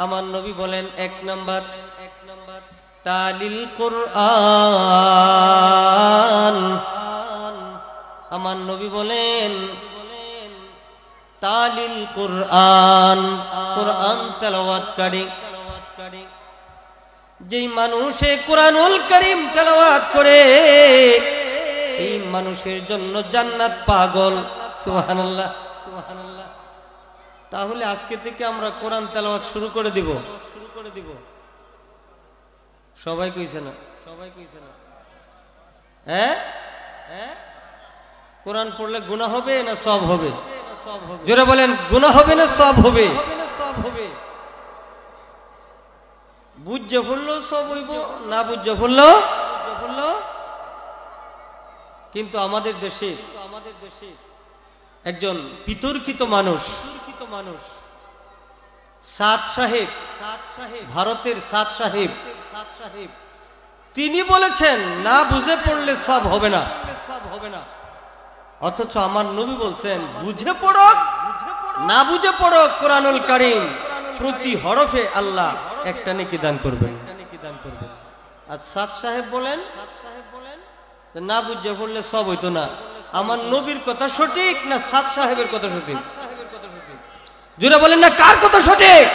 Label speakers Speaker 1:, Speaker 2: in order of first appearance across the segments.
Speaker 1: আমার নবী বলেন এক নাম্বার তালিল কোরআন। আমার নবী বলেন তালিল কোরআন, কোরআন তেলাওয়াতকারী। যেই মানুষে কোরআনুল কারীম তেলাওয়াত করে এই মানুষের জন্য জান্নাত পাগল। সুবহানাল্লাহ, সুবহানাল্লাহ। তাহলে আজকে থেকে আমরা কোরআন তেলাওয়াত শুরু করে দিব। সবাই কইছে না? সবাই কইছে না? হ্যাঁ, কোরআন পড়লে গুনাহ হবে না সওয়াব হবে? জোরে বলেন, গুনাহ হবে না সওয়াব হবে? বুঝে পড়লো সব হইব, না বুঝে পড়লো। কিন্তু আমাদের দেশে একজন বিতর্কিত মানুষ সাদ সাহেব, ভারতের সাদ সাহেব, তিনি বলেছেন না বুঝে পড়লে সব হবে না। অথচ আমার নবী বলছেন বুঝে পড়ো না বুঝে পড়ো কোরআনুল কারীম প্রতি হরফে আল্লাহ একটা নেকি দান করবেন। আর সাদ সাহেব বলেন না বুঝে পড়লে সব হইতো না। আমার নবীর কথা সঠিক না সাদ সাহেবের কথা সঠিক? জোরে বলেন না, কার কথা সঠিক?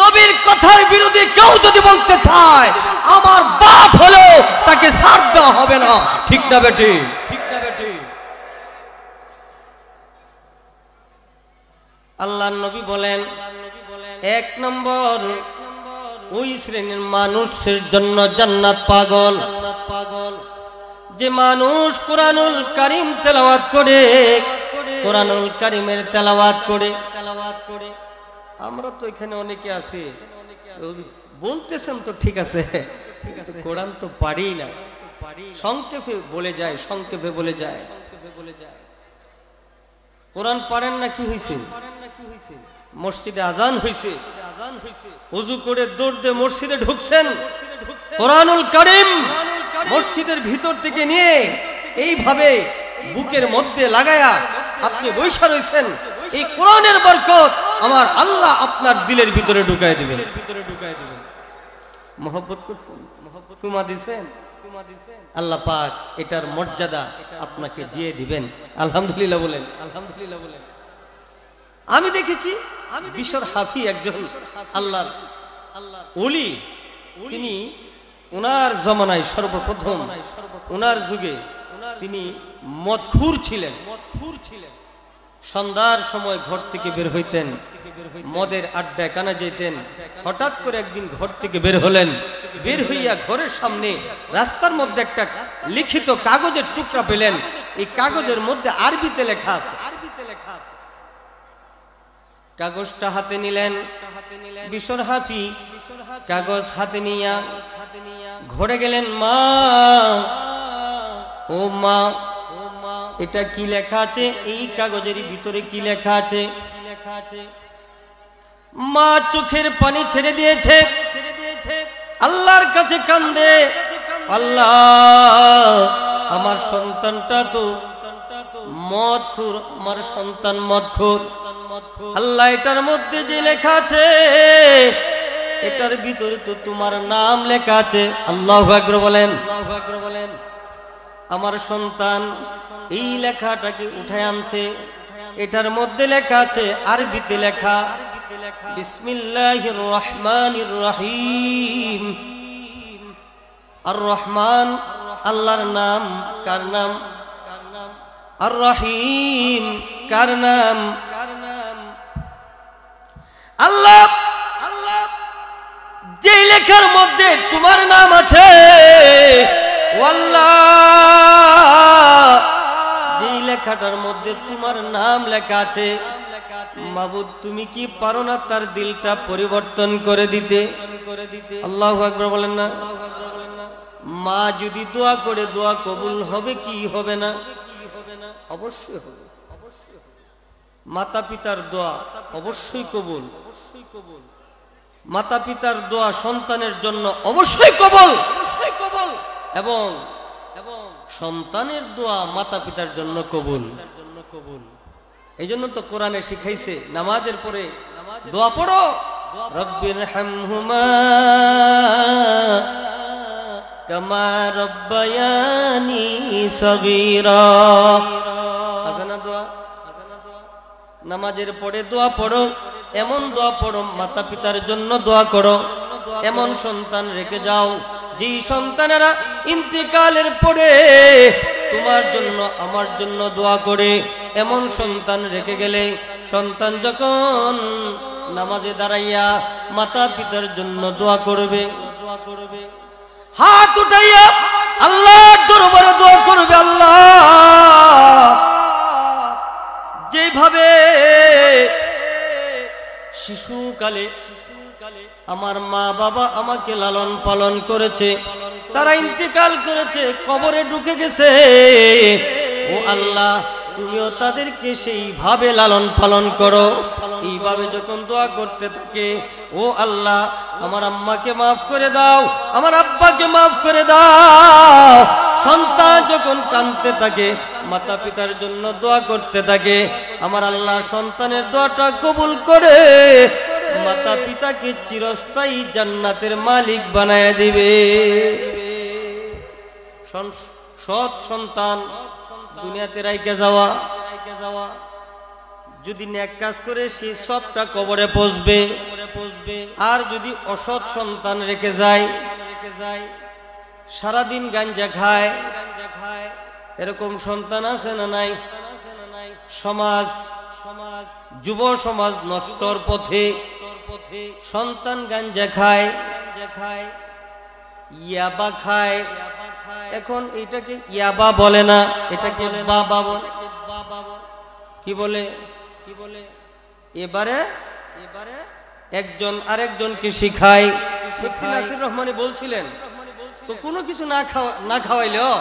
Speaker 1: নবীর কথার বিরোধী কেউ যদি বলতে চায় আমার বাপ হলেও তাকে ছাড় দেওয়া হবে না। ঠিক না বেটি? আল্লাহর নবী বলেন এক নম্বর ওই শ্রেণীর মানুষের জন্য জান্নাত পাগল যে মানুষ কোরআনুল কারীম তেলাওয়াত করে, কোরআনুল কারীমের তেলাওয়াত করে। আমরা তো এখানে অনেকে আছি বলতেছেন তো ঠিক আছে, কোরআন তো পারি না, সংক্ষেপে বলে যায়, সংক্ষেপে বলে যায়। কোরআন পারেন না, কি হয়েছে? মসজিদে আজান হয়েছে, ওযু করে দৌড় দিয়ে মসজিদে ঢুকছেন, কোরআনুল কারীম মসজিদের ভিতর থেকে নিয়ে এইভাবে বুকের মধ্যে লাগায়া আপনি বৈশা রয়েছেন। এই কোরআনের বরকত আমার আল্লাহ আপনার দিলের ভিতরে ঢুকায় দিবেন। মহব্বত করছেন, চুমা দিছেন, আল্লাহ পাক এটার মর্যাদা আপনাকে দিয়ে দিবেন। আলহামদুলিল্লাহ বলেন, আলহামদুলিল্লাহ বলেন। আমি দেখেছি বিশর হাফি একজন আল্লাহর ওলি, তিনি ওনার জমানায় সর্বপ্রথম ওনার যুগে তিনি মদখুর ছিলেন। সন্ধ্যার সময় ঘর থেকে বের হইতেন, মদের আড্ডায় কানা যেতেন। হঠাৎ করে একদিন ঘর থেকে বের হলেন, বের হইয়া ঘরের সামনে রাস্তার মধ্যে একটা লিখিত কাগজের টুকরা পেলেন। এই কাগজের মধ্যে আরবিতে লেখা আছে। কাগজটা হাতে নিলেন বিশর হাফি, কাগজ হাতে নিয়া ঘরে গেলেন। মা, ও মা, এটা কি লেখা আছে? এই কাগজের ভিতরে কি লেখা আছে? মা চোখের পানি ছেড়ে দিয়েছে, আল্লাহর কাছে কান্দে, আল্লাহ আমার সন্তানটা তো মদখোর, আমার সন্তান মদখোর। আল্লাহ এটার মধ্যে যে লেখা আছে এটার ভিতরে তো তোমার নাম লেখা আছে। আল্লাহু আকবার বলেন, আল্লাহু আকবার বলেন। আমার সন্তান এই লেখাটাকে উঠায় আনছে, এটার মধ্যে লেখা আছে আরবিতে লেখা বিসমিল্লাহির রহমানির রহিম। আর রহমান আল্লাহর নাম, কার নাম? আর রহিম কার নাম? আল্লাহ। যে লেখার মধ্যে তোমার নাম আছে, আল্লাহ যে লেখাটার মধ্যে তোমার নাম লেখা আছে, মাবুদ তুমি কি পারো না তার দিলটা পরিবর্তন করে দিতে? আল্লাহু আকবার বলেন না। মা যদি দোয়া করে দোয়া কবুল হবে কি হবে না? অবশ্যই হবে। মাতা পিতার দোয়া অবশ্যই কবুল। মাতা পিতার দোয়া সন্তানের জন্য অবশ্যই কবুল, অবশ্যই কবুল। এবং সন্তানের দোয়া মাতা পিতার জন্য কবুল। এই জন্য তো কোরআনে শিখাইছে নামাজের পরে দোয়া পড়ো, রব্বিরহামহুমা কামা রব্বায়ানি সগীরা। আছে না দোয়া? নামাজের পরে দোয়া পড়ো, এমন দোয়া পড়ো, মাতা পিতার জন্য দোয়া করো, এমন সন্তান রেখে যাও যেই সন্তানেরা ইন্তিকালের পরে তোমার জন্য আমার জন্য দোয়া করে। এমন সন্তান রেখে গেলে সন্তান যখন নামাজে দাঁড়াইয়া মাতা পিতার জন্য দোয়া করবে, হাত উঠাইয়া আল্লাহর দরবারে দোয়া করবে, আল্লাহ যেভাবে শিশুকালে আমার মা বাবা আমাকে লালন পালন করেছে, তারা ইন্তেকাল করেছে, কবরে ঢুকে গেছে, ও আল্লাহ তুমিও তাদেরকে সেইভাবে লালন পালন করো। এইভাবে যখন দোয়া করতে থাকে, ও আল্লাহ আমার আম্মাকে মাফ করে দাও, আমার আব্বাকে মাফ করে দাও। সন্তান যখন কাঁদতে থাকে, মাতা পিতার জন্য দোয়া করতে থাকে, আমার আল্লাহ সন্তানের দোয়াটা কবুল করে মাতা পিতাকে চিরস্থায়ী জান্নাতের মালিক বানায় দিবে। সৎ সন্তান দুনিয়াতে রাইখে যাওয়া, যদি নেক কাজ করে সেই সবটা কবরে পৌঁছবে, আর যদি অসৎ সন্তান রেখে যায়, সারাদিন গাঞ্জা খায়, এরকম সন্তান আছে না নাই? সমাজ যুব সমাজ নষ্টর পথে, সন্তান গাঞ্জা খায়, ইয়াবা খায়। এখন এটাকে ইয়াবা বলে না, এটাকে বাবা বলে। কি বলে? এবারে একজন আরেকজনকে শিখায়। নাসির রহমানি বলছিলেন, তো কোনো কিছু না খাওয়াইলেও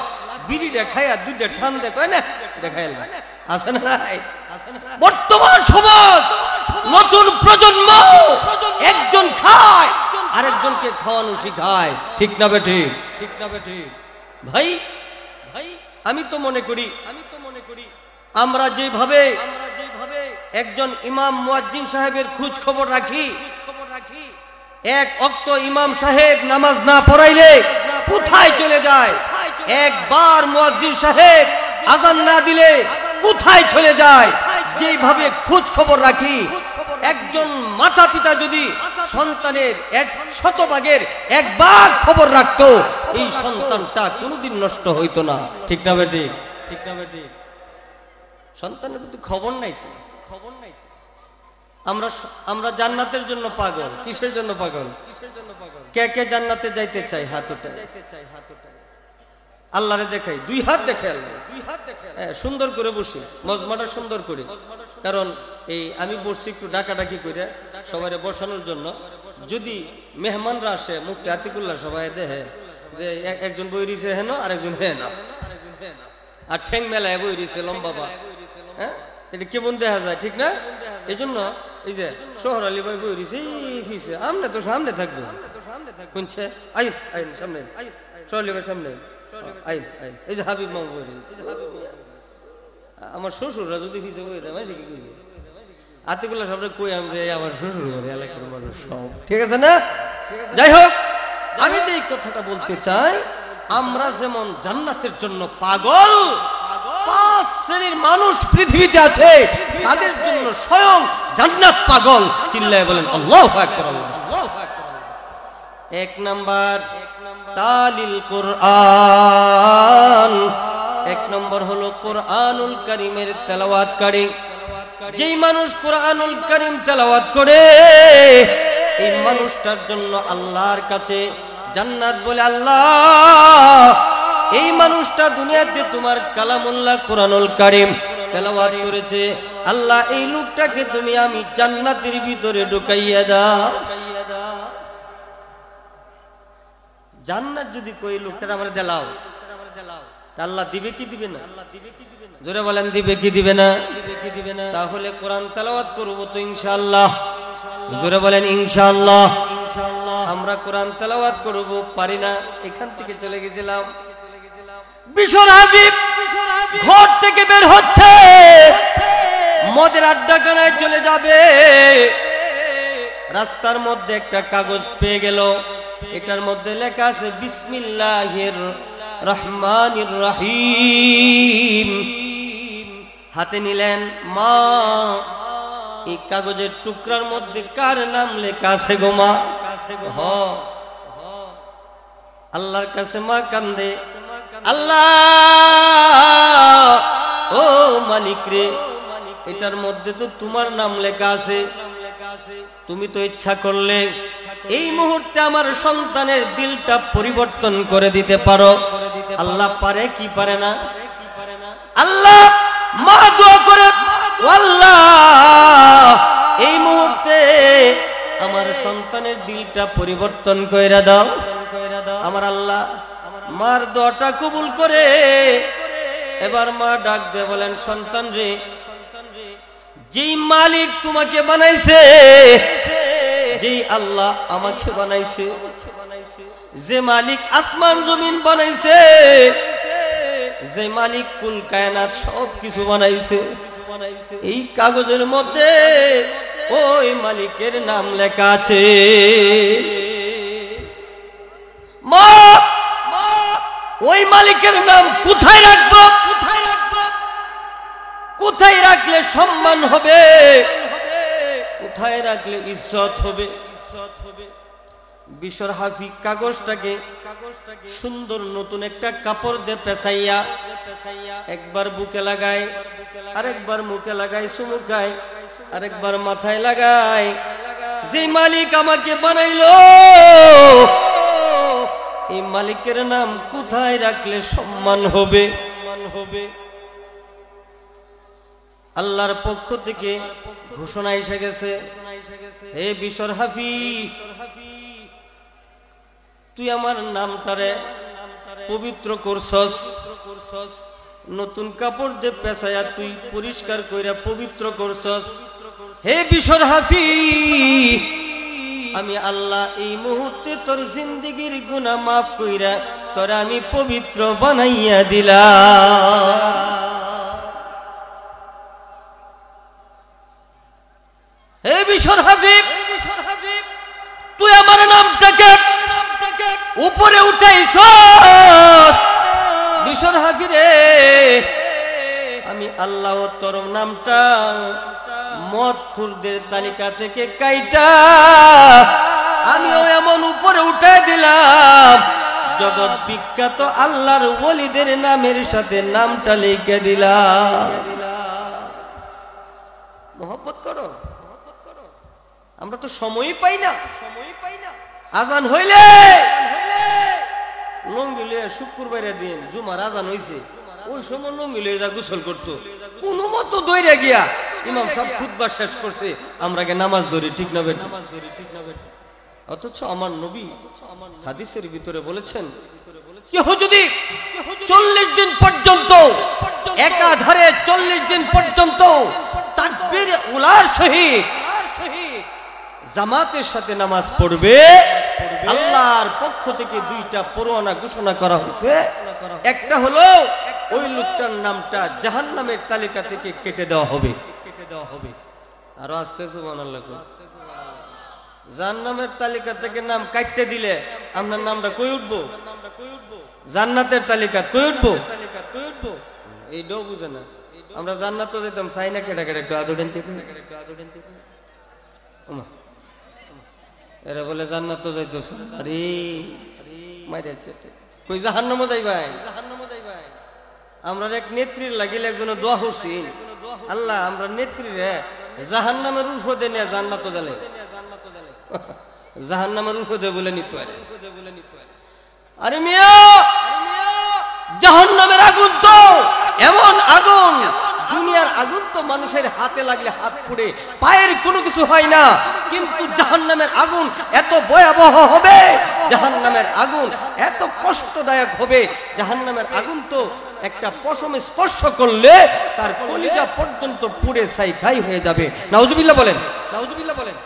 Speaker 1: বিড়িটা খাইয়া দুইটা ঠান দেখায় না, দেখাইল আছে না নাই? বর্তমান সমাজ নতুন প্রজন্ম একজন খায় আরেকজনকে খাওয়ানো শিখায়, ঠিক না বেঠি? ঠিক না বেঠি? ভাই আমি তো মনে করি আমরা যেভাবে একজন ইমাম মুয়াজ্জিন সাহেবের খোঁজ খবর রাখি, এক ওয়াক্ত ইমাম সাহেব নামাজ না পড়াইলে কোথায় চলে যায়, একবার মুয়াজ্জিন সাহেব আযান না দিলে কোথায় চলে যায়, যেভাবে খোঁজ খবর রাখি, একজন মাতা পিতা যদি সন্তানের 100% 1 খবর রাখতো, এই সন্তানটা কোনোদিন নষ্ট হইতো না, ঠিক না বেটি? ঠিক না বেটি? সন্তানের প্রতি খবর নাই তো, খবর নাই তো। আমরা জান্নাতের জন্য পাগল। কিসের জন্য পাগল? কে কে জান্নাতে যাইতে চাই? হাত উঠায়। আল্লাহরে দেখাই, 2 হাত দেখে আল্লাহ, 2 হাত দেখে সুন্দর করে বসি, মজমাটা সুন্দর করে। কারণ এই আমি বসছি একটু ডাকাডাকি করে সবাই বসানোর জন্য। যদি মেহমানরা আসে, মুফতি আতিকুল্লাহ সবাই দেখে যে একজন বই রয়েছে হেন, আরেকজন হে না, আর ঠ্যাং মেলায় বই রয়েছে লম্বা বা, হ্যাঁ এটা কেমন দেখা যায়, ঠিক না? এই জন্য এই যে শহর আলী ভাই বই রয়েছে ফিসে, আমনে তো সামনে থাকবো, শুনছে আই আই সামনে, শহর আলী ভাই সামনে, এই যে হাবিব মামা বই, আমার শ্বশুররা যদি ফিসে বই দেয় কি করবে? আতিকুল্লাহ সবরে কই আমি যে আমার শ্বশুর ঘরে এলাকার মানুষ সব, ঠিক আছে না? যাই হোক, আমি যে এই কথাটা বলতে চাই, আমরা যেমন জান্নাতের জন্য পাগল, 5 শ্রেণীর মানুষ পৃথিবীতে আছে, তাদের জন্য স্বয়ং জান্নাত পাগল। চিল্লায় বলেন আল্লাহু আকবার। আল্লাহু আকবার। 1 নাম্বার তালিল কোরআন। 1 নম্বর হলো কোরআনুল কারীমের তেলাওয়াতকারী। যেই মানুষ কোরআনুল কারীম তেলাওয়াত করে, এই মানুষটার জন্য আল্লাহর কাছে জান্নাত বলে। আল্লাহ এই মানুষটা দুনিয়াতে তোমার কালামুল্লাহ কোরআনুল কারীম তেলাওয়াত করেছে, আল্লাহ এই লোকটাকে তুমি আমি জান্নাতের ভিতরে ঢুকাইয়া দাও। জান্নাত যদি কই লোকটার আমরা দেলাও, আল্লাহ দিবে কি দিবে না? জোরে বলেন দিবে কি দিবে না? তাহলে কোরআন তেলাওয়াত করব তো ইনশাআল্লাহ। জোরে বলেন ইনশাআল্লাহ। আমরা কোরআন তেলাওয়াত করব, পারি না। এখান থেকে চলে গেছিলাম, বিশর হাবিব ঘর থেকে বের হচ্ছে, মদের আড্ডাখানায় চলে যাবে। রাস্তার মধ্যে একটা কাগজ পেয়ে গেল, এটার মধ্যে লেখা আছে বিসমিল্লাহির রহমানির রহিম। হাতে নিলেন, মা এই কাগজের টুকরার মধ্যে কার নাম লেখা আছে গো মা? আল্লাহর কাছে মা কান্দে, আল্লাহ ও মালিক রে, এটার মধ্যে তো তোমার নাম লেখা আছে, তুমি তো ইচ্ছা করলে এই মুহূর্তে আমার সন্তানের দিলটা পরিবর্তন করে দিতে পারো। আল্লাহ পারে কি পারে না? আল্লাহ মা দোয়া করে, আল্লাহ এই মুহূর্তে আমার সন্তানের দিলটা পরিবর্তন কইরা দাও। আমার আল্লাহ মার দোয়াটা কবুল করে এবার মা ডাক দিয়ে বলেন, সন্তান রে, যেই মালিক তোমাকে বানাইছে, যেই আল্লাহ আমাকে বানাইছে, যে মালিক আসমান জমিন বানাইছে, যে মালিক কুল কায়নাত সব কিছু বানাইছে, এই কাগজের মধ্যে ওই মালিকের নাম লেখা আছে। মা ওই মালিকের নাম কোথায় রাখবো? কোথায় রাখলে সম্মান হবে? কোথায় রাখলে ইজ্জত হবে? বিশর হাফি কাগজটাকে সুন্দর নতুন একটা কাপড় দিয়ে পেঁচাইয়া একবার বুকে লাগায়, আরেকবার মুখে লাগায়, চুমুকায়, আরেকবার মাথায় লাগায়। যে মালিক আমাকে বানাইলো, এই মালিকের নাম কোথায় রাখলে সম্মান হবে? আল্লাহর পক্ষ থেকে ঘোষণা এসে গেছে, হে বিশর হাফি, তুই আমার নামটারে পবিত্র করছস, নতুন কাপড় দিয়ে পেঁচাইয়া তুই পরিষ্কার কইরা পবিত্র করছস। হে বিশর হাফি, আমি আল্লাহ এই মুহূর্তে তোর জিন্দেগির গুনাহ মাফ কইরা তোর আমি পবিত্র বানাইয়া দিলাম। হে বিশর হাফিব, তুই আমার নামটাকে উপরে উঠাইছস। বিশর হাফি রে, আমি আল্লাহ তোর নামটা মদ খুরদের তালিকা থেকে কাইটা আমিও এমন উপরে উঠাই দিলাম, জগৎ বিখ্যাত আল্লাহর ওলিদের নামের সাথে নামটা লিখে দিলাম। মহব্বত করো, আমরা তো সময়ই পাই না। আজান হইলে লঙ্গি লইয়া শুক্রবারের দিন জুমার আজান হইছে, ওই সময় লঙ্গি লইয়া যা গোসল করতো, কোন মতো দৌড়ে গিয়া ইমাম সব খুতবা শেষ করছে, আমরা গে নামাজ ধরি, ঠিক না বেটা? অথচ আমার নবী হাদিসের ভিতরে বলেছেন, কেহ যদি 40 দিন পর্যন্ত একাধারে 40 দিন পর্যন্ত তাকবীর উলার সহিত জামাতের সাথে নামাজ পড়বে, আল্লাহর পক্ষ থেকে দুইটা পরোয়ানা ঘোষণা করা হয়েছে। একটা হলো ওই লোকটার নামটা জাহান্নামের তালিকা থেকে কেটে দেওয়া হবে। আরো আসতে সুবহানাল্লাহ। জাহান্নামের তালিকা থেকে নাম কাটতে দিলে আপনার নামটা কই উঠবো? জান্নাতের তালিকা কই উঠবো? এইটাও বুঝে না। আমরা জান্নাতও যেতাম, চাই না কেটা কেটে একটু আদরেন থেকে এরা বলে জান্নাতও যাইতেছ, আরে কই জাহান্নামও যাইবাই। আমরা এক নেত্রীর লাগিলে একজন দোয়া করছি, আল্লাহ আমরা নেত্রীরে জাহান্নামের উফদে নিয়ে জান্নাতও দিলে, জাহান্নামের উফদে বলে নিত। আরে মিয়া, জাহান্নামের আগুন তো এমন আগুন, দুনিয়ার আগুন তো মানুষের হাতে লাগলে হাত পুড়ে, পায়ের কোনো কিছু হয় না, কিন্তু জাহান্নামের আগুন এত ভয়াবহ হবে, জাহান্নামের আগুন এত কষ্টদায়ক হবে, জাহান্নামের আগুন তো একটা পশমে স্পর্শ করলে তার কলিজা পর্যন্ত পুড়ে ছাই হয়ে যাবে। নাউজুবিল্লাহ বলেন, নাউজুবিল্লাহ বলেন।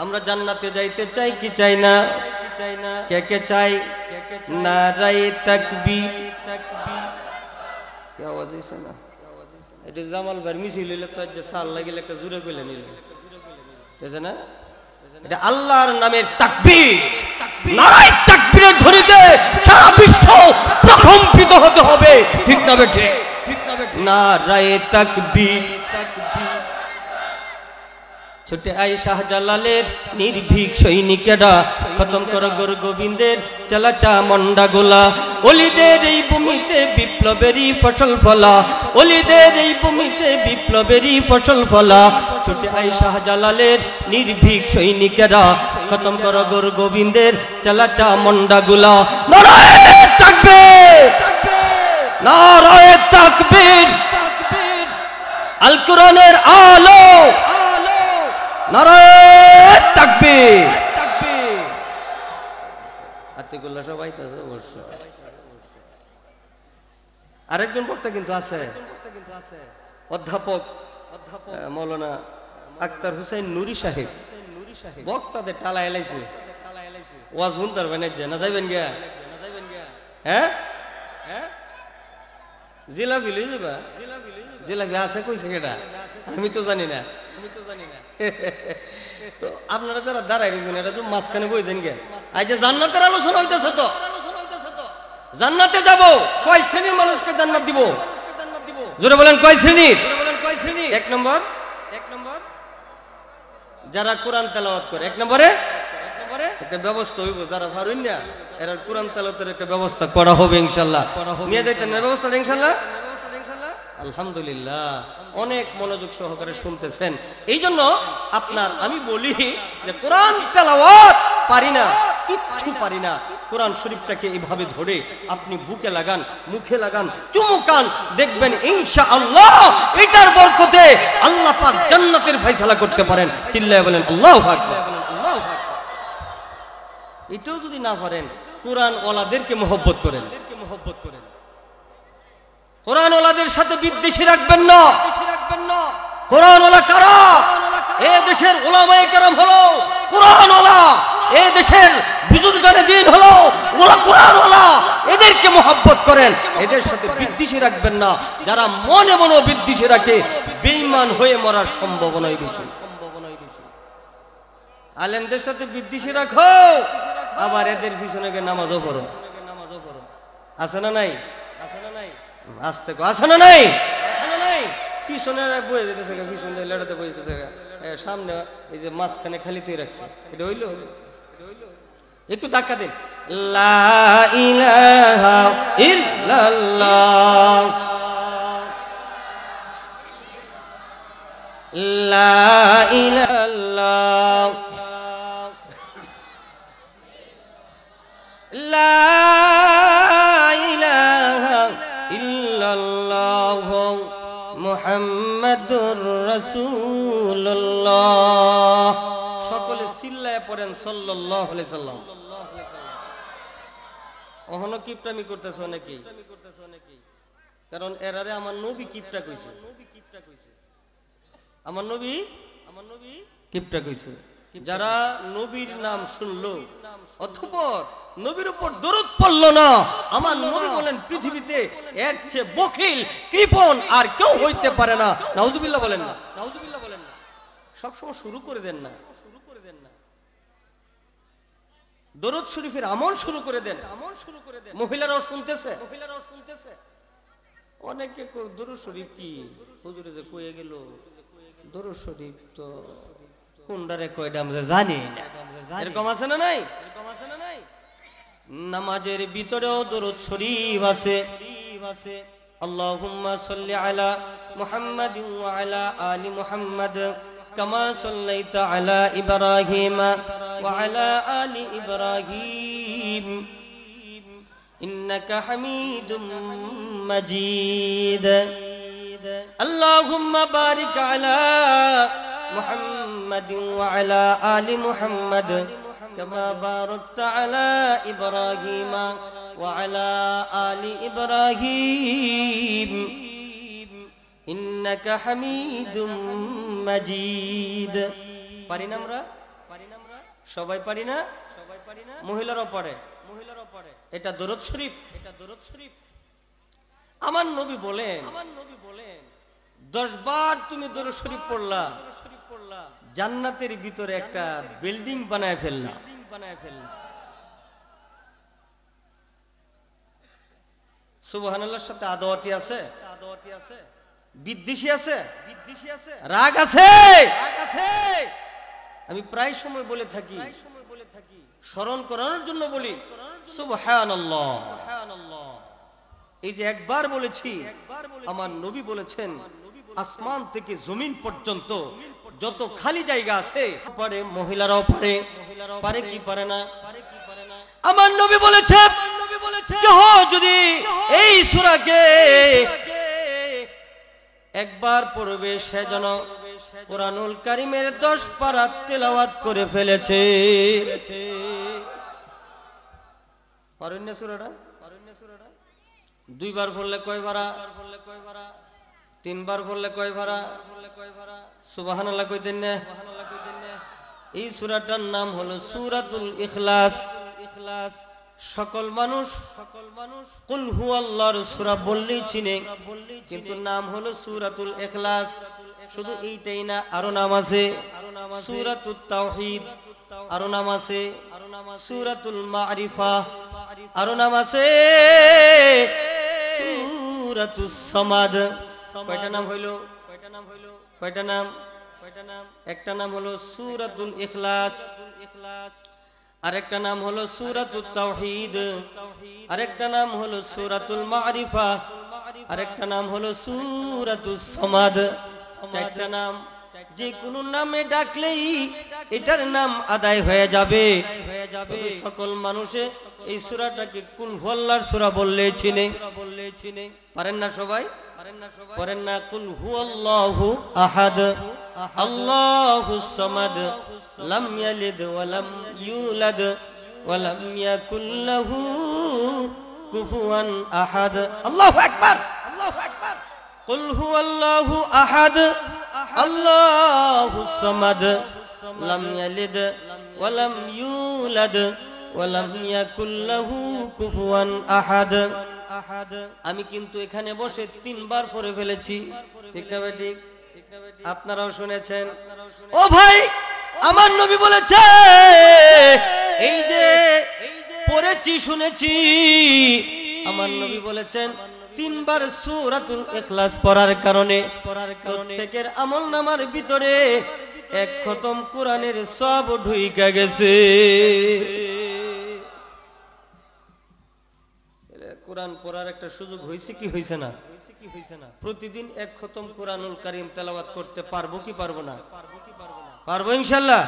Speaker 1: আমরা জান্নাতে যাইতে চাই কি চাই না? কে কে চাই? নারায়ে তাকবীর। কি আওয়াজ হইছে না? এটা জামাল ভাই মিছিল হইলে তো যে সাল লাগিলে একটা জুড়ে কইলে নিলে, বুঝে না? এটা আল্লাহর নামের তাকবীর। নারায়ে তাকবীরের ধ্বনিতে সারা বিশ্ব প্রকম্পিত হতে হবে, ঠিক না বেঠিক? নারায়ে তাকবীর। ছোটে আই শাহজালালের নির্ভীক সৈনিকেরা খতম করো গুরু গোবিন্দের চালাচা মন্ডা গোলা। অলিদের এই ভূমিতে বিপ্লবেরই ফসল ফলা, অলিদের এই ভূমিতে বিপ্লবেরই ফসল ফলা। ছোটে আই শাহজালালের নির্ভীক সৈনিকেরা খতম করো গুরু গোবিন্দের চালাচা মন্ডা গোলা। নারায়ে তাকবীর, নারায়ে তাকবীর। আল কোরআনের আলো, নারায়ে তাকবীর। আতিকুল্লাহ সবাই তো আছে অবশ্য। আরেকজন বক্তা কিন্তু আছে, অধ্যাপক মৌলানা আক্তার হুসাইন নুরি সাহেব। বক্তাদের টালা এলাইছে, ওয়াজ শুনতে পারবেন না? যাইবেন গিয়া? হ্যাঁ হ্যাঁ, জিলাপি লই যাবা? জিলাপি আছে কইছে কেটা? আমি তো জানি না, আমি তো জানি না। তো আপনারা যারা দাঁড়াই রয়েছেন এটা তো মাঝখানে বইছেন গে। আজ জান্নাতের আলোচনা হইতেছে, তো জান্নাতে যাব। কয় শ্রেণীর মানুষকে জান্নাত দিব? জোরে বলেন কয় শ্রেণীর? এক নম্বর, যারা কোরআন তেলাওয়াত করে। এক নম্বরে একটা ব্যবস্থা হইব, যারা পারেন না এরা কোরআন তেলাওয়াতের একটা ব্যবস্থা করা হবে ইনশাআল্লাহ। নিয়ে যাইতেন না ব্যবস্থা ইনশাআল্লাহ? আলহামদুলিল্লাহ, অনেক মনোযোগ সহকারে শুনতেছেন। এই জন্য আপনার আমি বলি যে কোরআন তেলাওয়াত পারি না, কিচ্ছু পারি না, কোরআন শরীফটাকে এইভাবে ধরে আপনি বুকে লাগান, মুখে লাগান, চুমুকান, দেখবেন ইনশাআল্লাহ এটার বরকতে আল্লাহ পাক জান্নাতের ফয়সালা করতে পারেন। চিল্লায় বলেন আল্লাহু আকবার। এটাও যদি না পারেন, কোরআন ওয়ালাদেরকে মহব্বত করেন, কোরআন ওয়ালাদের সাথে বিদ্বেষী রাখবেন না। কোরআন ওয়ালা কারা? এই দেশের উলামায়ে কেরাম হলো কোরআন ওয়ালা, এই দেশের বুজুর্গানে দ্বীন হলো ওরা কোরআন ওয়ালা। এদেরকে মহব্বত করেন, এদের সাথে বিদ্বেষী রাখবেন না। যারা মনে মনে বিদ্বেষী রাখে বেঈমান হয়ে মরার সম্ভাবনাই বেশি। আলেমদের সাথে বিদ্বেষী রাখো, আবার এদের পিছনে গিয়ে নামাজও পড়ো। আছে না নাই? আসতে আছে না নাই? পিছনে বয়ে যেতেছে, পিছনে লেটাতে বয়ে যেতেছে, সামনে এই যে মাঝখানে খালি তুই রাখছে। এটা হইল? একটু ধাক্কা দিন। লা ইলাহা ইল্লাল্লাহ, লা ইলাহা ইল্লাল্লাহ, লা ইলাহা ইল্লাল্লাহ, মুহাম্মাদুর রাসূলুল্লাহ। সকলে চিল্লায় পড়েন সাল্লাল্লাহু আলাইহি সাল্লাম। ওহনো কিপটামি করতেছ নাকি? কারণ এরারে আমার নবী কিপটা কইছে, আমার নবী কিপটা কইছে। যারা নবীর নাম শুনলো অতঃপর নবীর উপর দরুদ পড়লো না, আমার নবী বলেন পৃথিবীতে এর চেয়ে বখিল কৃপণ আর কেউ হইতে পারে না। নাউজুবিল্লাহ বলেন না, নাউজুবিল্লাহ বলেন না। সবসময় শুরু করে দেন না, দরুদ শরীফের আমল শুরু করে দেন, মহিলারাও শুনতেছে, অনেকে দরুদ শরীফ কি হুজুরে যে কয়ে গেল, দরুদ শরীফ তো কোনটারে কয়টা আমরা জানি না, এরকম আছে না নাই? নামাজের ভিতরেও দরুদ শরীফ আছে। আল্লাহুম্মা সাল্লি আলা মুহাম্মাদিন ওয়া আলা আলি মুহাম্মাদ কামা সাল্লাইতা আলা ইব্রাহিম ওয়া আলা আলি ইব্রাহিম ইন্নাকা হামিদুম মাজিদ। আল্লাহুম্মা বারিক আলা মুহাম্মাদিন ওয়া আলা আলি মুহাম্মাদ কামা বারাকতা আলা ইব্রাহিম ওয়া আলা আলি ইব্রাহিম ইন্নাকা হামিদুম মাজিদ। পারি না আমরা? সবাই পারি না? মহিলারাও পড়ে, এটা দরুদ শরীফ। আমার নবী বলেন 10 বার তুমি দরুদ শরীফ পড়লা, জান্নাতের ভিতরে একটা বিল্ডিং বানায় ফেললা। সুবহানাল্লাহর সাথে আদওয়াতি আছে, বিদ্বেষী আছে, রাগ আছে। আমি প্রায় সময় বলে থাকি, স্মরণ করানোর জন্য বলি সুবহানাল্লাহ। এই যে একবার বলেছি, আমার নবী বলেছেন আসমান থেকে জমিন পর্যন্ত যত খালি জায়গা আছে, পারে মহিলারাও পারে কি পারে না, আমার নবী বলেছে কেহ যদি এই সূরাকে একবার পড়বে সে যেন কোরআনুল কারীমের 10 পারা তেলাওয়াত করে ফেলেছে। পারেন না সূরাটা? 2 বার পড়লে কয় পারা? 3 বার পড়লে কয় পারা? সুবহানাল্লাহ কইতেন না? এই সূরাটার নাম হলো সূরাতুল ইখলাস। সকল মানুষ কুল হুয়াল্লাহর সূরা বললেই চিনে, কিন্তু নাম হলো সূরাতুল ইখলাস। শুধু এইটাই না, আরো নাম আছে সূরাতুত তাওহীদ, আরো নাম আছে সূরাতুল মারিফা, আরো নাম আছে সূরাতুস সামাদ। কয়টা নাম হইলো? কয়টা নাম? একটা নাম হলো সূরাতুল ইখলাস, আরেকটা নাম হলো সূরাতুত তাওহীদ, আরেকটা নাম হলো সূরাতুল মারিফা, আরেকটা নাম হলো সূরাতুস সামাদ। 4টা নাম, যে কোনো নামে ডাকলেই এটার নাম আদায় হয়ে যাবে। সকল মানুষে এই সূরাটাকে কুল হুয়াল্লাহর সূরা বললেই চিনে। পারেন না সবাই? পারেন না? কুল হুয়াল্লাহু আহাদ আল্লাহুস সামাদ লাম ইয়ালিদ ওয়া লাম ইউলাদ ওয়া লাম ইয়াকুল লাহু কুফুয়ান আহাদ। আল্লাহু আকবার, আল্লাহু আকবার। কুল হুয়াল্লাহু আহাদ আল্লাহুস সামাদ লাম ইয়ালিদ ওয়া লাম ইউলাদ ওয়া লাম ইয়াকুল লাহু কুফুয়ান আহাদ। আমি কিন্তু এখানে বসে 3 বার পড়ে ফেলেছি, ঠিক না ভাই? ঠিক, আপনারাও শুনেছেন। ও ভাই, আমার নবী বলেছে, এই যে পড়েছি শুনেছি, আমার নবী বলেছেন 3 বার সূরাতুল ইখলাস পড়ার কারণে প্রত্যেকের আমলনামার ভিতরে 1 খতম কোরআনের সব ঢুইকা গেছে। কোরআন পড়ার একটা সুযোগ হয়েছে কি হয়েছে না? প্রতিদিন 1 খতম কোরআনুল কারীম তেলাওয়াত করতে পারবো কি পারবো না? পারবো ইনশাআল্লাহ।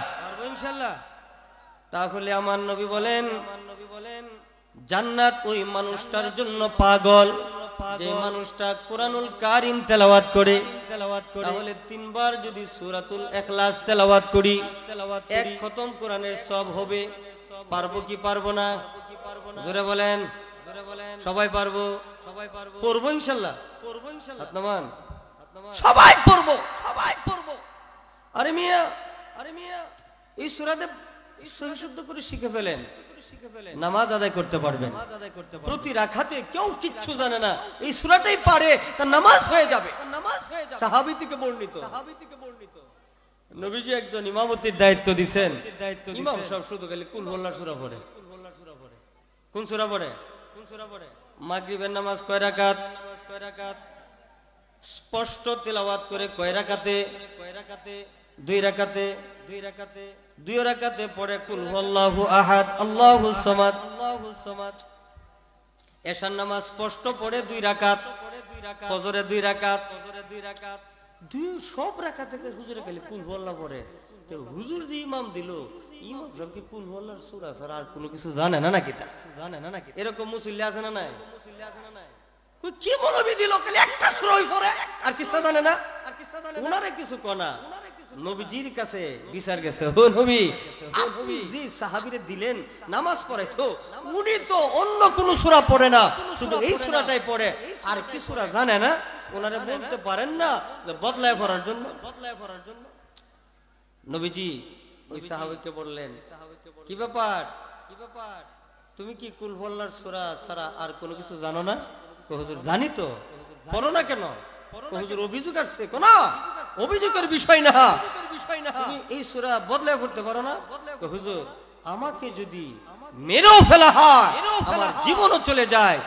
Speaker 1: তাহলে আমার নবী বলেন জান্নাত ওই মানুষটার জন্য পাগল যে মানুষটা কোরআনুল কারীম তেলাওয়াত করে। তাহলে 3 বার যদি সূরাতুল ইখলাস তেলাওয়াত করি 1 খতম কোরআনের সব হবে। পারবো কি পারবো না? জোরে বলেন। সবাই পারবো? পড়বো ইনশাআল্লাহ। আত্মান সবাই পড়বো, সবাই পড়বো। আরে মিয়া এই সূরাতে সহি শুদ্ধ করে শিখে ফেলেন, নামাজ আদায় করতে পারবেন। প্রতি রাকাতে কেউ কিচ্ছু জানে না, এই সূরাটাই পারে, তার নামাজ হয়ে যাবে। সাহাবী থেকে বর্ণিত, নবীজি একজন ইমামতির দায়িত্ব দিবেন। ইমাম সব শুধু খালি কুল হুয়াল্লাহ সূরা পড়ে। কোন সূরা পড়ে? মাগরিবের নামাজ কয় রাকাত? স্পষ্ট তেলাওয়াত করে কয় রাকাতে? 2 রাকাতে। 2 রাকাতে পড়ে কুল হুয়াল্লাহু আহাদ আল্লাহুস সামাদ। এশার নামাজ স্পষ্ট পড়ে 2 রাকাত, ফজরে 2 রাকাত। সব রাকাতে হুজুরে খালি কুল হুয়াল্লাহ পড়ে। তো হুজুর যে ইমাম দিল, ইমাম সব কি কুল হুয়াল্লাহর সূরা ছাড়া আর কোনো কিছু জানে না নাকি? এরকম মুসল্লি আছে না নাই? কি মৌলবি দিল খালি একটা সূরাই পড়ে আর কিছু জানে না। উনারে কিছু কোনা নবীজির কাছে বিচার গেছে, ও নবী আপনি যে সাহাবীরে দিলেন নামাজ পড়ে, তো উনি তো অন্য কোন সূরা পড়ে না, শুধু এই সূরাটাই পড়ে, আর কি সূরা জানে না। ওনারে বলতে পারেন না যে বদলায় পড়ার জন্য? নবীজি ওই সাহাবীকে বললেন, কি ব্যাপার তুমি কি কুল হুয়াল্লাহর সূরা ছাড়া আর কোনো কিছু জানো না? হুজুর জানি তো। পড়ো না কেন? হুজুর অভিযোগ আসছে কোন অভিযোগের বিষয় না, তুমি এই সূরা বদলায় পড়তে পারো না? হুজুর আমাকে যদি মেরেও ফেলা হয়, আমার জীবনও চলে যায়,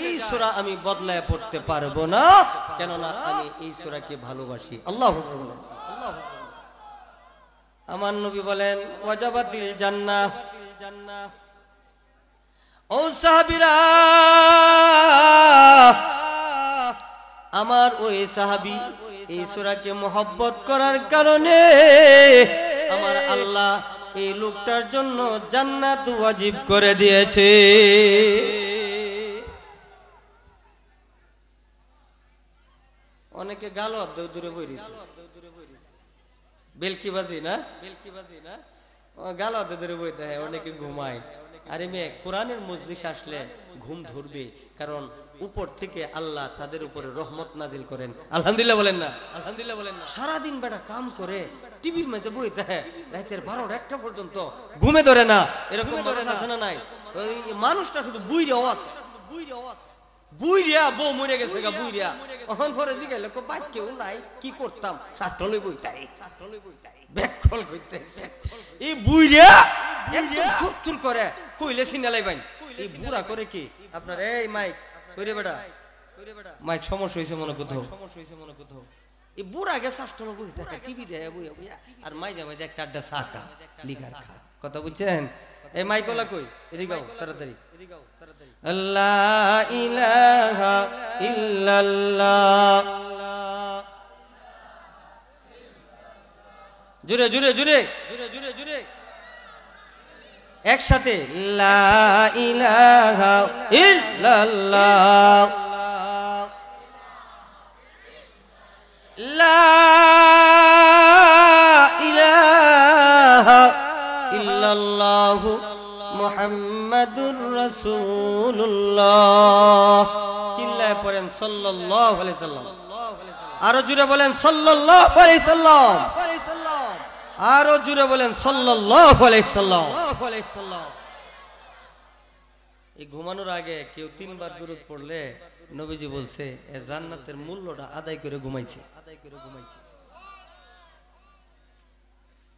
Speaker 1: এই সূরা আমি বদলায় পড়তে পারবো না, কেননা আমি এই সূরাকে ভালোবাসি। আল্লাহু আকবার। আমার নবী বলেন ওয়াজাবাতিল জান্নাহ। ও সাহাবীরা, আমার ওই সাহাবী এই সূরাকে মহব্বত করার কারণে আমার আল্লাহ এই লোকটার জন্য জান্নাত ওয়াজিব করে দিয়েছে। অনেকে গালো দূরে বইরিছে, বেলকিবাজি না, গালো দূরে বইতে হয়, অনেকে ঘুমায়। আরে মেয়ে, কোরআনের মজলিস আসলে ঘুম ধরবে, কারণ উপর থেকে আল্লাহ তাদের উপরে রহমত নাজিল করেন। আলহামদুলিল্লাহ বলেন না? আলহামদুলিল্লাহ বলেন না? সারাদিন বেটা কাম করে টিভির মাঝে বইতে হয়, রাতের 12টা পর্যন্ত ঘুমে ধরে না, এরকম ধরে না শোনা নাই? ওই মানুষটা শুধু বুইরাও আছে, বুইরিয়া বউ মরে গেছে গা, বুইরিয়া ওখান পরে জিগাইলে বাদ কেউ নাই, কি করতাম, চারটলে বইতাই ব্যাকল কইতেছে। এই বুইরিয়া একদম খুঁতখুর করে কইলে সিনালাই বাইন। এই বুড়া করে কি আপনার এই মাইক কইরে বেটা, মাইক সমস্যা হইছে মনে কোথাও, এই বুড়া গে চারটলে বইতে টিভি দেয় বইয়া বইয়া, আর মাইজা মাইজা একটা আড্ডা চাকা লিগার খা। কথা বুঝছেন? এই মাইকলা কই এদিকে গাও তাড়াতাড়ি। আল্লাহ ইলাহা ইল্লাল্লাহ, জুরে জুরে জুরে জুরে জুরে জুরে একসাথে, লা ইলাহা ইল্লাল্লাহ, লা ইলাহা ইল্লাল্লাহ মুহাম্মাদুর রাসূলুল্লাহ। চিল্লায় পড়েন সাল্লাল্লাহু আলাইহি সাল্লাম। আরো জুড়ে বলেন সাল্লাল্লাহু আলাইহি সাল্লাম। আরো জুড়ে বলেন সাল্লাল্লাহু আলাইহি সাল্লাম। এই ঘুমানোর আগে কেউ 3 বার দুরূদ পড়লে নবীজি বলছে এ জান্নাতের মূল্যটা আদায় করে ঘুমাইছে।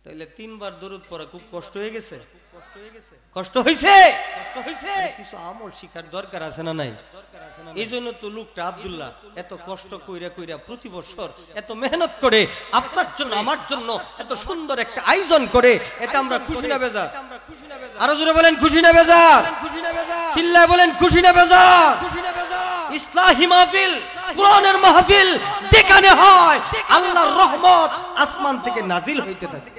Speaker 1: তাইলে 3 বার দুরূদ পড়া খুব কষ্ট হয়ে গেছে, কষ্ট হয়েছে, কিছু আমল শিখার দরকার আছে না নাই? এই জন্য তো লোকটা আব্দুল্লাহ এত কষ্ট কইরা কইরা প্রতি বছর এত মেহনত করে আপনার জন্য আমার জন্য এত সুন্দর একটা আয়োজন করে, এটা আমরা খুশি না বেজার? আরো জোরে বলেন খুশি না বেজার? চিল্লায় বলেন খুশি না বেজার? ইসলাহি মাহফিল, কোরআনের মাহফিল যেখানে হয় আল্লাহর রহমত আসমান থেকে নাজিল হইতে থাকে।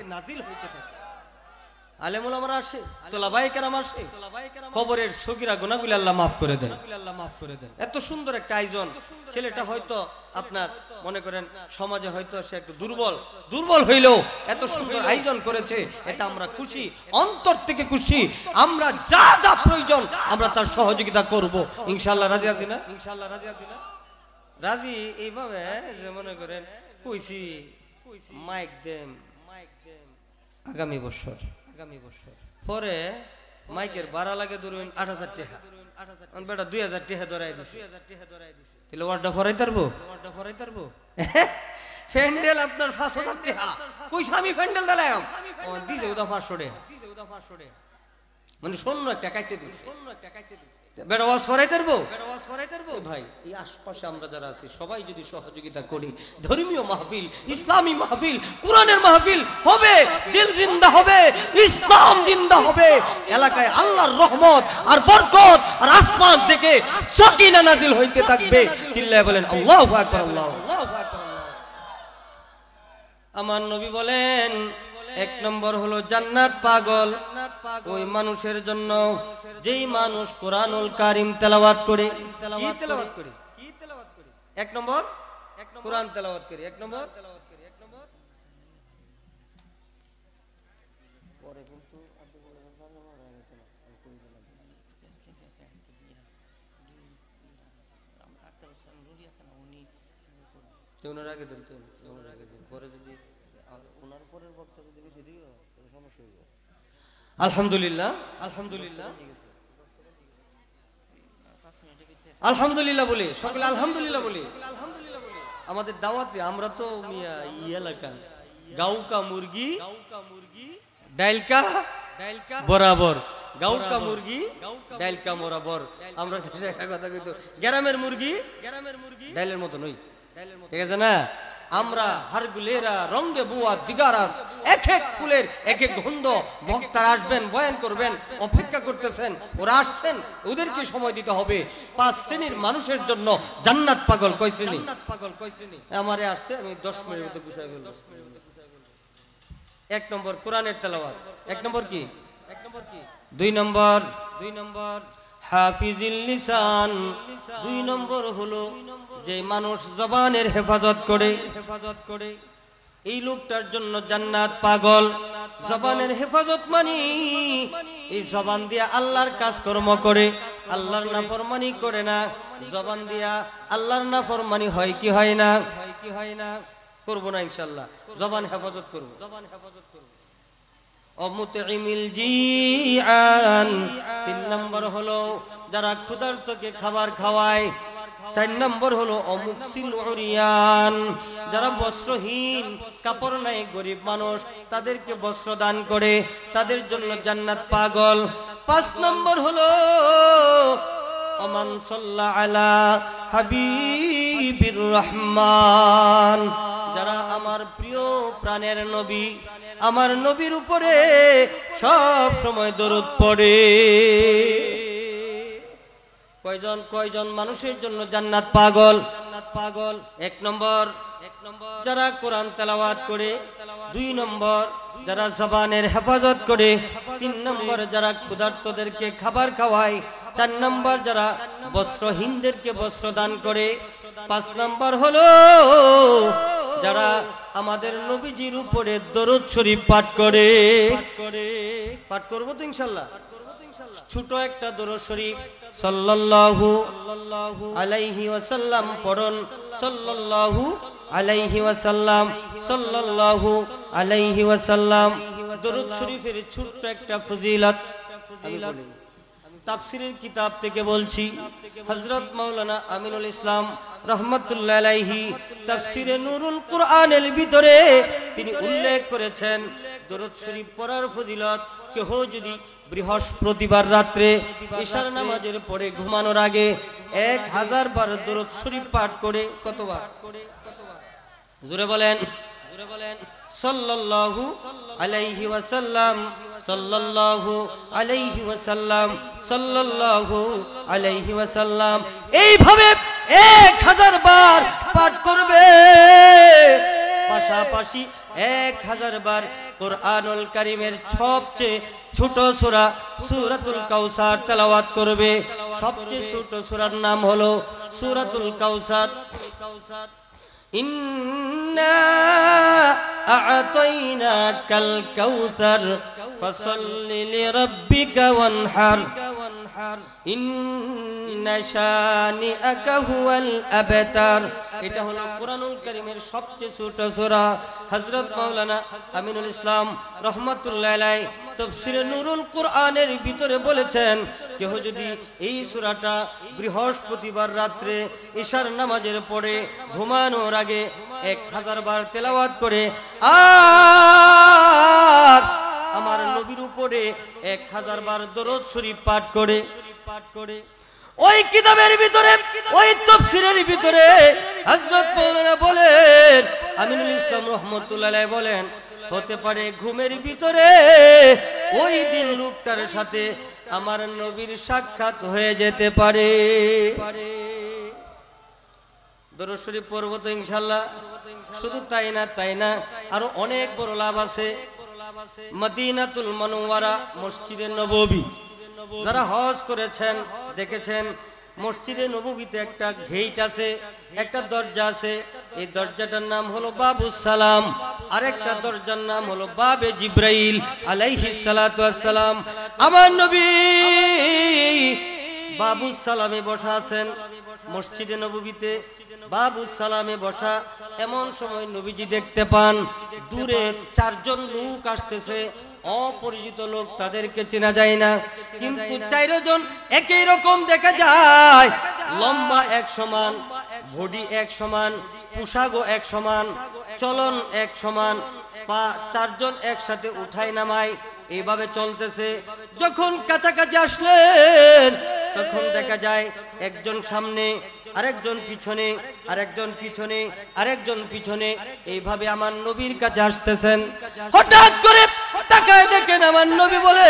Speaker 1: আলেমুল আমার আসে, তোলাবাই কেরাম আসে, কবরের সগীরা গুনাহগুলো আল্লাহ মাফ করে দেন। এত সুন্দর একটা আয়োজন। ছেলেটা হয়তো আপনার মনে করেন সমাজে হয়তো সে একটু দুর্বল হইলেও এত সুন্দর আয়োজন করেছে, এটা আমরা খুশি, অন্তর থেকে খুশি। আমরা যা যা প্রয়োজন আমরা তার সহযোগিতা করব ইনশাআল্লাহ। রাজি আছি না? ইনশাআল্লাহ রাজি আছি না? রাজি। এইভাবে যে মনে করেন কইছি মাইক দেম আগামী বছর পরে মাইকের ভাড়া লাগে ধরুন 8,000 টাকা, বেটা 2,000 টাকা ধরাই দিছি, তাহলে ওয়ার্ডটা ফরাই তারবো? প্যান্ডেল আপনার 5,000 টাকা, কইছে আমি প্যান্ডেল দিলাম, দিছে ওটা 500 টাকা, মানে শূন্য একটা কাটতে দিছে, বেটা ওয়াজ ফরাই তারবো? ভাই এই আশপাশে আমরা যারা আছি সবাই যদি সহযোগিতা করি, ধর্মীয় মাহফিল, ইসলামী মাহফিল, কোরআনের মাহফিল হবে, দিল জিন্দা হবে, ইসলাম জিন্দা হবে, এলাকায় আল্লাহর রহমত আর বরকত আর আসমান থেকে সাকিনা নাজিল হইতে থাকবে। চিল্লায় বলেন আল্লাহু আকবার। আল্লাহু আকবার। আমার নবী বলেন 1 নম্বর হলো জান্নাত পাগল ওই মানুষের জন্য যেই মানুষ কোরআনুল কারীম তেলাওয়াত করে। কি তেলাওয়াত করে? 1 নম্বর কোরআন তেলাওয়াত করে। 1 নম্বর পরে কিন্তু পরে যদি ওনার পরের বক্তব্য যদি বেশি দিও তাহলে সমস্যা হইব। আলহামদুলিল্লাহ, আলহামদুলিল্লাহ, আলহামদুলিল্লাহ বলি, সকলে আলহামদুলিল্লাহ বলি, আমাদের দাওয়াতে আমরা তো এলাকা গাউকা মুরগি ডাইলকা বরাবর, গাউকা মুরগি ডাইলকা বরাবর। আমরা একটা কথা কইতো গ্রামের মুরগি ডাইলের মতো নই, ঠিক আছে না? আমরা হারগুলেরা রঙ্গে বুয়া দিগারাস, এক এক ফুলের এক এক গন্ধ। বক্তারা আসবেন, বয়ান করবেন, অপেক্ষা করতেছেন, ওরা আসছেন, ওদেরকে সময় দিতে হবে। 5 শ্রেণীর মানুষের জন্য জান্নাত পাগল কয় শ্রেণী? আমারে আসছে, আমি 10 মিনিটের মধ্যে গুছাই ফেলবো। 1 নম্বর কোরআনের তেলাওয়াত, 1 নম্বর কি? 2 নম্বর হাফিজুল লিসান, 2 নম্বর হলো যে মানুষ জবানের হেফাজত করে, এই লোকটার জন্য জান্নাত পাগল। জবানের হেফাজত মানে এই জবান দিয়া আল্লাহর কাজকর্ম করে, আল্লাহর নাফরমানি করে না। জবান দিয়া আল্লাহর নাফরমানি হয় কি হয় না? করব না ইনশাআল্লাহ। জবান হেফাজত করব। অমুতঈমিল জিআন, 3 নম্বর হলো যারা ক্ষুধার্তকে খাবার খাওয়ায়। 4 নম্বর হলো অমুকসিল উরিয়ান, যারা বস্ত্রহীন, কাপড় নাই, গরিব মানুষ, তাদেরকে বস্ত্র দান করে, তাদের জন্য জান্নাত পাগল। 5 নম্বর হলো ওমান সাল্লা আলা হাবিবির রহমান, যারা আমার প্রিয় প্রাণের নবী, আমার নবীর উপরে সব সময় দরুদ পড়ে। কয়জন মানুষের জন্য জান্নাত পাগল? 1 নম্বর যারা কোরআন তেলাওয়াত করে, 2 নম্বর যারা জবানের হেফাজত করে, 3 নম্বর যারা ক্ষুধার্তদেরকে খাবার খাওয়ায়, 4 নম্বর যারা বস্ত্রহীনদেরকে বস্ত্র দান করে, 5 নম্বর হলো যারা আমাদের নবীজির উপরে দরুদ শরীফ পাঠ করে। পাঠ করবো তো ইনশাআল্লাহ। ছোট একটা দরুদ শরীফ সাল্লাল্লাহু আলাইহি ওয়াসাল্লাম পড়ুন। সাল্লাল্লাহু আলাইহি ওয়াসাল্লাম, সাল্লাল্লাহু আলাইহি ওয়াসাল্লাম। দরুদ শরীফের ছোট্ট একটা ফজিলত আমি বলি, তাফসীরের কিতাব থেকে বলছি। হযরত মাওলানা আমিনুল ইসলাম রাহমাতুল্লাহ আলাইহি তাফসীরে নুরুল কুরআনের ভিতরে তিনি উল্লেখ করেছেন দরুদ শরীফ পড়ার ফজিলত। কেহ যদি বৃহস্পতিবার রাত্রে ইশার নামাজের পরে ঘুমানোর আগে 1000 বার দরুদ শরীফ পাঠ করে, কতবার? জোরে বলেন, সাল্লাল্লাহু আলাইহি ওয়াসাল্লাম, সাল্লাল্লাহু আলাইহি ওয়াসাল্লাম, সাল্লাল্লাহু আলাইহি ওয়াসাল্লাম, এইভাবে 1000 বার পাঠ করবে। পাশাপাশি 1000 বার কুরআনুল কারীমের সবচেয়ে ছোট সূরা সূরাতুল কাউসার তেলাওয়াত করবে। সবচেয়ে ছোট সূরার নাম হলো সূরাতুল কাউসার। ইন্না আ'তাইনাকাল কাউসার ফাসাল্লি লিরাব্বিকা ওয়ানহার ইন্না শানিআকা হুয়াল আবতার। এটা হলো কুরআনুল কারীমের সবচেয়ে ছোট সূরা। হযরত মাওলানা আমিনুল ইসলাম রাহমাতুল্লাহ আলাইহি তাফসীরে নুরুল কুরআনের ভিতরে বলেছেন, কেহ যদি এই সূরাটা বৃহস্পতিবার রাত্রে ইশার নামাজের পরে ঘুমানোর আগে 1000 বার তেলাওয়াত করে, আর আমার নবীর উপরে 1000 বার দরুদ শরীফ পাঠ করে, ওই কিতাবের ভিতরে, ওই তাফসীরের ভিতরে হযরত মাওলানা বলেন, আমিনুল ইসলাম রাহমাতুল্লাহ আলাইহি বলেন, হতে পারে ঘুমের ভিতরে ওই দিন লোকটার সাথে আমার নবীর সাক্ষাৎ হয়ে যেতে পারে। দরুদ শরীফ পড়ব তো ইনশাআল্লাহ। শুধু তাই না, আরো অনেক বড় লাভ আছে। মদিনাতুল মুনাওয়ারা, মসজিদে নববী, যারা হজ করেছেন দেখেছেন, মসজিদে নববীতে একটা গেট আছে, একটা দরজা আছে। এই দরজাটার নাম হলো বাবুস সালাম, আর একটা দরজার নাম হলো বাবে জিব্রাইল আলাইহিস সালাতু ওয়াস সালাম। আমার নবী বাবুস সালামে বসা আছেন মসজিদে নববীতে। বাবুস সালামে বসা, এমন সময় নবীজি দেখতে পান দূরে 4 জন লোক আসতেছে। অপরিচিত লোক, তাদেরকে চেনা যায় না, কিন্তু 4 জন একই রকম দেখা যায়। লম্বা এক সমান, বডি এক সমান, পোশাকও এক সমান, চলন এক সমান, পা চারজন একসাথে উঠাই নামাই এইভাবে চলতেছে। যখন কাছাকাছি আসলেন তখন দেখা যায় একজন সামনে, আরেকজন পিছনে, আরেকজন পিছনে, আরেকজন পিছনে, এইভাবে আমার নবীর কাছে আসতেছেন। হঠাৎ করে তাকায় দেখেন আমার নবী বলে,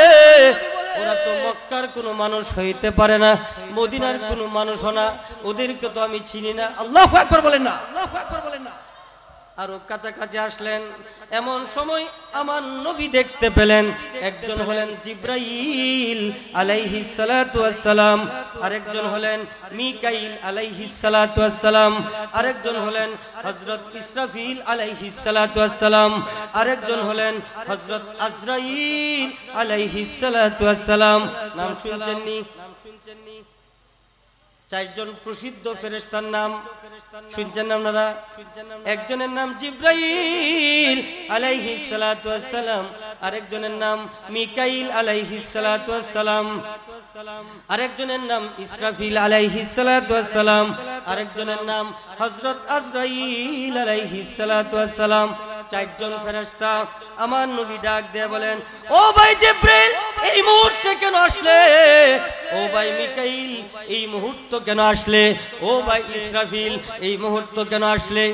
Speaker 1: ওরা তো মক্কার কোনো মানুষ হইতে পারে না, মদিনার কোনো মানুষ না, ওদেরকে তো আমি চিনি না। আল্লাহু আকবার বলেন না, আল্লাহু আকবার বলেন না। আরো কাছাকাছি আসলেন, এমন সময় আমার নবী দেখতে পেলেন একজন হলেন জিব্রাইল আলাইহিস সালাতু ওয়াস সালাম, আরেকজন হলেন মিকাইল আলাইহিস সালাতু ওয়াস সালাম, আরেকজন হলেন হযরত ইসরাফিল আলাইহিস সালাতু ওয়াস সালাম, আরেকজন হলেন হযরত আজরাইল আলাইহিস সালাতু ওয়াস সালাম। নাম শুনছেননি? চারজন প্রসিদ্ধ ফেরেশতার নাম শুনছেন আপনারা? একজনের নাম জিব্রাইল আলাইহিস সালাতু ওয়াস সালাম, আরেকজনের নাম মিকাইল আলাইহিস সালাতু ওয়াস সালাম, আরেকজনের নাম ইসরাফিল আলাইহিস সালাতু ওয়াস সালাম, আরেকজনের নাম হযরত আজরাইল আলাইহিস সালাতু ওয়াস সালাম। চারজন ফেরেশতা। আমার নবী ডাক দিয়ে বলেন, ও ভাই জিব্রাইল এই মুহূর্তে কেন আসলে? ও ভাই মিকাইল এই মুহূর্ত কেন আসলে? ও ভাই ইসরাফিল এই মুহূর্ত কেন আসলে?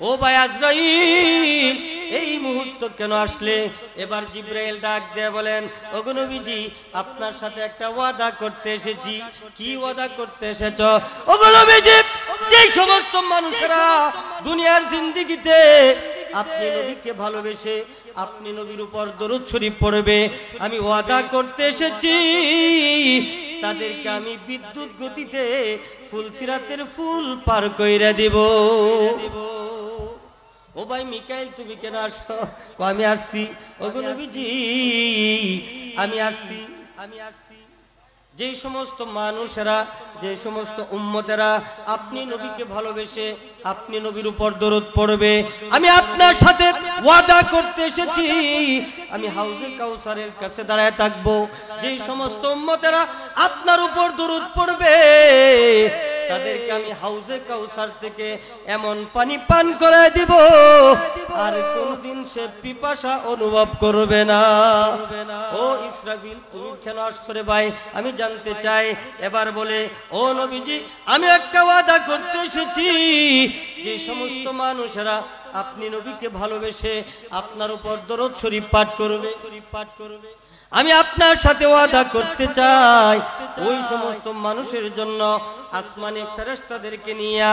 Speaker 1: ও ভাই আজরাইল এই মুহূর্ত কেন আসলে? এবার জিব্রাইল ডাক দিয়ে বলেন, ওগো নবীজি আপনার সাথে একটা ওয়াদা করতে এসেছি। কি ওয়াদা করতে এসেছো? ওগো নবীজি যে সমস্ত মানুষেরা দুনিয়ার জিন্দেগিতে আপনি নবীকে ভালোবেসে আপনি নবীর উপর দরুদ শরীফ পড়বে, আমি ওয়াদা করতে এসেছি তাদেরকে আমি বিদ্যুৎ গতিতে ফুলসিরাতের ফুল পার কইরা দিব। ও ভাই মিকাইল তুমি কেন আসছো? আমি আসছি। ওগো নবীজি আমি আসছি। যে সমস্ত মানুষেরা, যে সমস্ত উম্মতেরা আপনি নবীকে ভালোবেসে আপনি নবীর উপর দরুদ পড়বে, আমি আপনার সাথে ওয়াদা করতে এসেছি আমি হাউজে কাউসারের কাছে দাঁড়ায় থাকবো। যে সমস্ত উম্মতেরা আপনার উপর দরুদ পড়বে তাদেরকে আমি হাউজে কাউসার থেকে এমন পানি পান করে দিব আর কোনদিন সে পিপাসা অনুভব করবে না। ও ইসরাফিল তুমি কেন আসছো রে ভাই? আমি জানতে চাই। এবার বলে, ও নবীজি আমি একটা ওয়াদা করতে এসেছি যে সমস্ত মানুষেরা আপনি নবীকে ভালোবেসে আপনার উপর দরুদ শরীফ পাঠ করবে, আমি আপনার সাথে ওয়াদা করতে চাই ওই সমস্ত মানুষের জন্য আসমানি ফেরেশতাদেরকে নিয়ে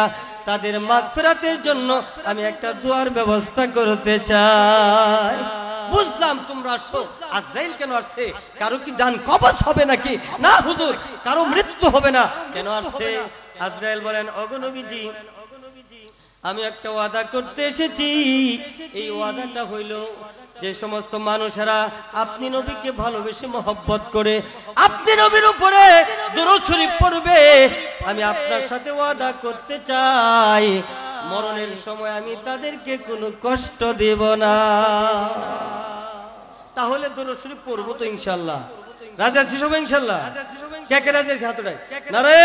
Speaker 1: তাদের মাগফিরাতের জন্য আমি একটা দোয়ার ব্যবস্থা করতে চাই। বুঝলাম তোমরা আসো, আজরাইল কেন আসছে? কারো কি জান কবজ হবে নাকি? না হুজুর কারো মৃত্যু হবে না। কেন আসছে? আজরাইল বলেন, ওগো নবীজি আমি একটা ওয়াদা করতে এসেছি। এই ওয়াদাটা হইল যে সমস্ত মানুষেরা আপনি নবীকে ভালোবেসে মহব্বত করে আপনি নবীর উপরে দরুদ শরীফ পড়বে, আমি আপনার সাথে ওয়াদা করতে চাই মরণের সময় আমি তাদেরকে কোনো কষ্ট দেব না। তাহলে দরুদ শরীফ পড়বো তো ইনশাআল্লাহ। রাজি আছি সবাই ইনশাআল্লাহ? কে কে রাজি আছে? হাত উঠাই। নারে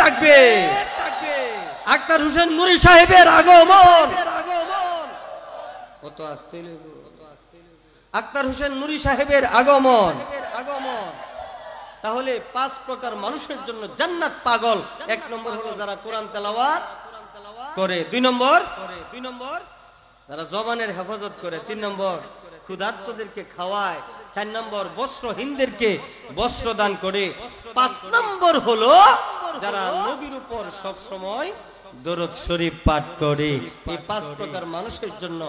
Speaker 1: তাকবীর। আক্তার হোসেন নুরি সাহেবের আগমন। কত আসতে আক্তার হোসেন নুরি সাহেবের আগমন। তাহলে 5 প্রকার মানুষের জন্য জান্নাত পাগল। 1 নম্বর হলো যারা কোরআন তেলাওয়াত করে, 2 নম্বর যারা জবানের হেফাজত করে, 3 নম্বর ক্ষুধার্তদেরকে খাওয়ায়, 4 নম্বর বস্ত্রহীনদেরকে বস্ত্র দান করে, 5 নম্বর হলো যারা নবীর উপর সব সময় দরুদ শরীফ পাঠ করে। এই 5 প্রকার মানুষের জন্য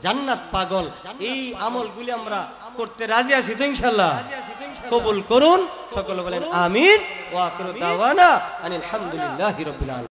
Speaker 1: জান্নাত পাগল। এই আমলগুলি আমরা করতে রাজি আছি তো ইনশাআল্লাহ? কবুল করুন। সকলে বলেন আমিন। ওয়া আখিরু দাওয়ানা আনিল হামদুলিল্লাহি রাব্বিল আলামিন।